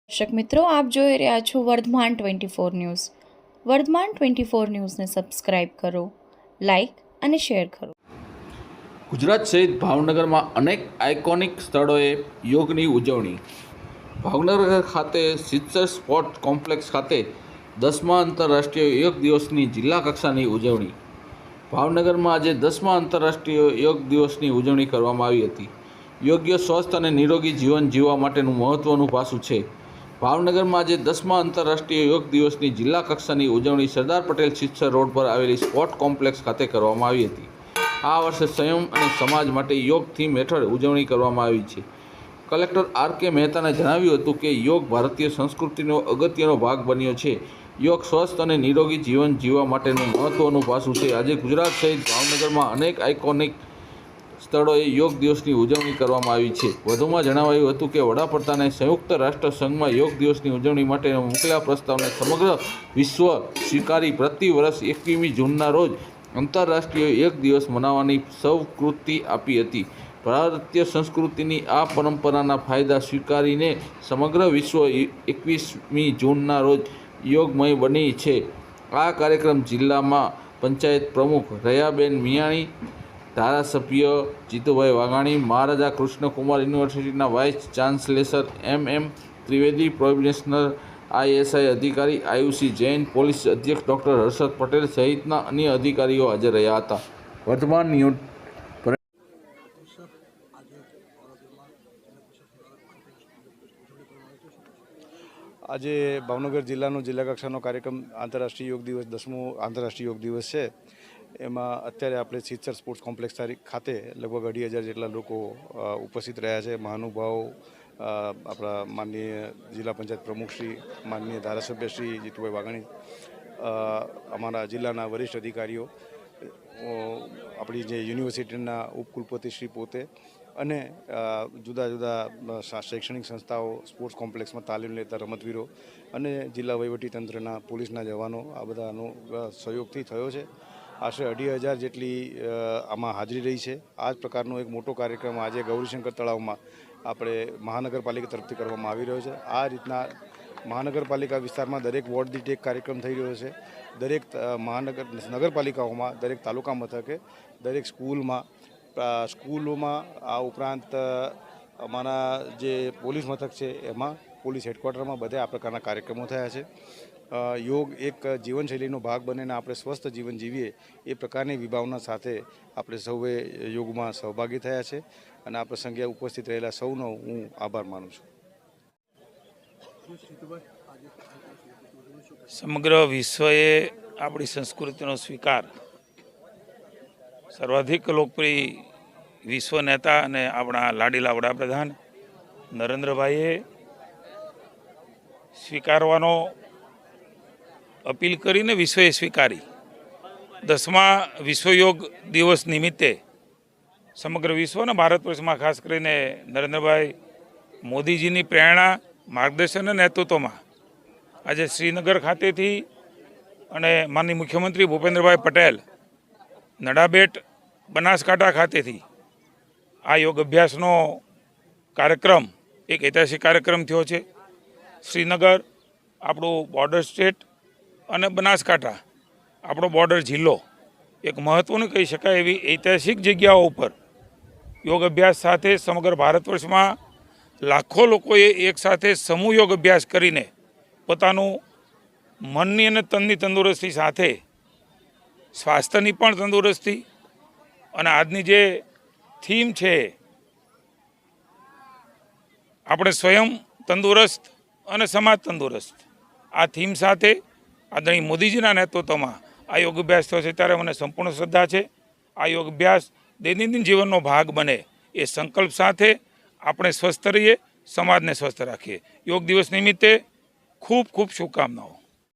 દર્શક મિત્રો, આપ જોઈ રહ્યા છો વર્ધમાન 24 ન્યૂઝ. વર્ધમાન 24 ન્યૂઝને સબસ્ક્રાઇબ કરો, લાઇક અને શેર કરો. ગુજરાત સહિત ભાવનગરમાં અનેક આઇકોનિક સ્થળોએ યોગની ઉજવણી. ભાવનગર ખાતે સિત્સર સ્પોર્ટ કોમ્પ્લેક્સ ખાતે 10મા આંતરરાષ્ટ્રીય યોગ દિવસની જિલ્લા કક્ષાની ઉજવણી. ભાવનગરમાં આજે 10મા આંતરરાષ્ટ્રીય યોગ દિવસની ઉજવણી કરવામાં આવી હતી. યોગ્ય સ્વસ્થ અને નિરોગી જીવન જીવવા માટેનું મહત્ત્વનું પાસું છે. ભાવનગરમાં આજે 10મા આંતરરાષ્ટ્રીય યોગ દિવસની જિલ્લા કક્ષાની ઉજવણી સરદાર પટેલ સિત્સર રોડ પર આવેલી સ્પોર્ટ કોમ્પ્લેક્સ ખાતે કરવામાં આવી હતી. આ વર્ષે સંયમ અને સમાજ માટે યોગ થીમ હેઠળ ઉજવણી કરવામાં આવી છે. Collector R.K.. મહેતાને જણાવ્યું હતું કે યોગ ભારતીય સંસ્કૃતિનો અગત્યનો ભાગ બન્યો છે. યોગ સ્વસ્થ અને નિરોગી જીવન જીવવા માટેનું મહત્ત્વનું પાસું છે. આજે ગુજરાત સહિત ભાવનગરમાં અનેક આઇકોનિક સ્થળોએ યોગ દિવસની ઉજવણી કરવામાં આવી છે. વધુમાં જણાવાયું હતું કે વડાપ્રધાને સંયુક્ત રાષ્ટ્ર સંઘમાં યોગ દિવસની ઉજવણી માટે મોકલેલા પ્રસ્તાવને સમગ્ર વિશ્વ સ્વીકારી પ્રતિ વર્ષ 21મી જૂનના રોજ આંતરરાષ્ટ્રીય યોગ દિવસ મનાવવાની સ્વીકૃતિ આપી હતી. ભારતીય સંસ્કૃતિની આ પરંપરાના ફાયદા સ્વીકારીને સમગ્ર વિશ્વ 21મી જૂનના રોજ યોગમય બની છે. આ કાર્યક્રમ જિલ્લામાં પંચાયત પ્રમુખ રયાબેન મિયાણી, ધારાસભ્ય જીતુભાઈ વાઘાણી, મહારાજા કૃષ્ણકુમાર યુનિવર્સિટીના વાઇસ ચાન્સેલર એમ ત્રિવેદી, પ્રોબેશનર ISI અધિકારી આયુષી જૈન, પોલીસ અધ્યક્ષ ડૉક્ટર હર્ષદ પટેલ સહિતના અન્ય અધિકારીઓ હાજર રહ્યા હતા. વર્ધમાન ન્યૂઝ. આજે ભાવનગર જિલ્લાનો જિલ્લા કક્ષાનો કાર્યક્રમ આંતરરાષ્ટ્રીય યોગ દિવસ 10મો આંતરરાષ્ટ્રીય યોગ દિવસ છે. એમાં અત્યારે આપણે સિત્સર સ્પોર્ટ્સ કોમ્પ્લેક્સ ખાતે લગભગ 2,500 જેટલા લોકો ઉપસ્થિત રહ્યા છે. મહાનુભાવો, આપણા માનનીય જિલ્લા પંચાયત પ્રમુખ શ્રી, માનનીય ધારાસભ્ય શ્રી જીતુભાઈ વાઘાણી, અમારા જિલ્લાના વરિષ્ઠ અધિકારીઓ, આપણી જે યુનિવર્સિટીના ઉપકુલપતિ શ્રી પોતે અને જુદા જુદા શૈક્ષણિક સંસ્થાઓ, સ્પોર્ટ્સ કોમ્પ્લેક્સમાં તાલીમ લેતા રમતવીરો અને જિલ્લા વહીવટીતંત્રના પોલીસના જવાનો, આ બધાનો સહયોગથી થયો છે. આશરે 2,500 જેટલી આમાં હાજરી રહી છે. આ જ પ્રકારનો એક મોટો કાર્યક્રમ આજે ગૌરીશંકર તળાવમાં આપણે મહાનગરપાલિકા તરફથી કરવામાં આવી રહ્યો છે. આ રીતના મહાનગરપાલિકા વિસ્તારમાં દરેક વોર્ડ દીઠ એક કાર્યક્રમ થઈ રહ્યો છે. દરેક નગરપાલિકાઓમાં, દરેક તાલુકા મથકે, દરેક સ્કૂલોમાં, આ ઉપરાંત અમારા જે પોલીસ મથક છે એમાં, પોલીસ હેડક્વાર્ટરમાં બધે આ પ્રકારના કાર્યક્રમો થયા છે. યોગ એક જીવનશૈલીનો ભાગ બને અને આપણે સ્વસ્થ જીવન જીવીએ એ પ્રકારની વિભાવના સાથે આપણે સૌએ યોગમાં સહભાગી થયા છે અને આ પ્રસંગે ઉપસ્થિત રહેલા સૌનો હું આભાર માનું છું. સમગ્ર વિશ્વએ આપણી સંસ્કૃતિનો સ્વીકાર, સર્વાધિક લોકપ્રિય વિશ્વ નેતા અને આપણા લાડીલા વડાપ્રધાન નરેન્દ્રભાઈએ સ્વીકારવાનો અપીલ કરીને વિશ્વએ સ્વીકારી. 10મા વિશ્વ યોગ દિવસ નિમિત્તે સમગ્ર વિશ્વ અને ભારત વર્ષમાં ખાસ કરીને નરેન્દ્રભાઈ મોદીજીની પ્રેરણા, માર્ગદર્શન અને નેતૃત્વમાં આજે શ્રીનગર ખાતેથી અને માનનીય મુખ્યમંત્રી ભૂપેન્દ્રભાઈ પટેલ નડાબેટ બનાસકાંઠા ખાતેથી આ યોગ અભ્યાસનો કાર્યક્રમ એક ઐતિહાસિક કાર્યક્રમ થયો છે. શ્રીનગર આપણું બોર્ડર સ્ટેટ અને બનાસકાંઠા આપણો બોર્ડર જિલ્લો, એક મહત્ત્વનું કહી શકાય એવી ઐતિહાસિક જગ્યાઓ ઉપર યોગ અભ્યાસ સાથે સમગ્ર ભારત વર્ષમાં લાખો લોકોએ એકસાથે સમૂહ યોગ અભ્યાસ કરીને પોતાનું મનની અને તનની તંદુરસ્તી સાથે સ્વાસ્થ્યની પણ તંદુરસ્તી અને આજની જે થીમ છે આપણે સ્વયં તંદુરસ્ત અને સમાજ તંદુરસ્ત, આ થીમ સાથે આદરણીય મોદીજીના નેતૃત્વમાં આ યોગ અભ્યાસ થયો છે ત્યારે મને સંપૂર્ણ શ્રદ્ધા છે. આ યોગ અભ્યાસ દૈનંદિન જીવનનો ભાગ બને એ સંકલ્પ સાથે આપણે સ્વસ્થ રહીએ, સમાજને સ્વસ્થ રાખીએ. યોગ દિવસ નિમિત્તે ખૂબ ખૂબ શુભકામનાઓ.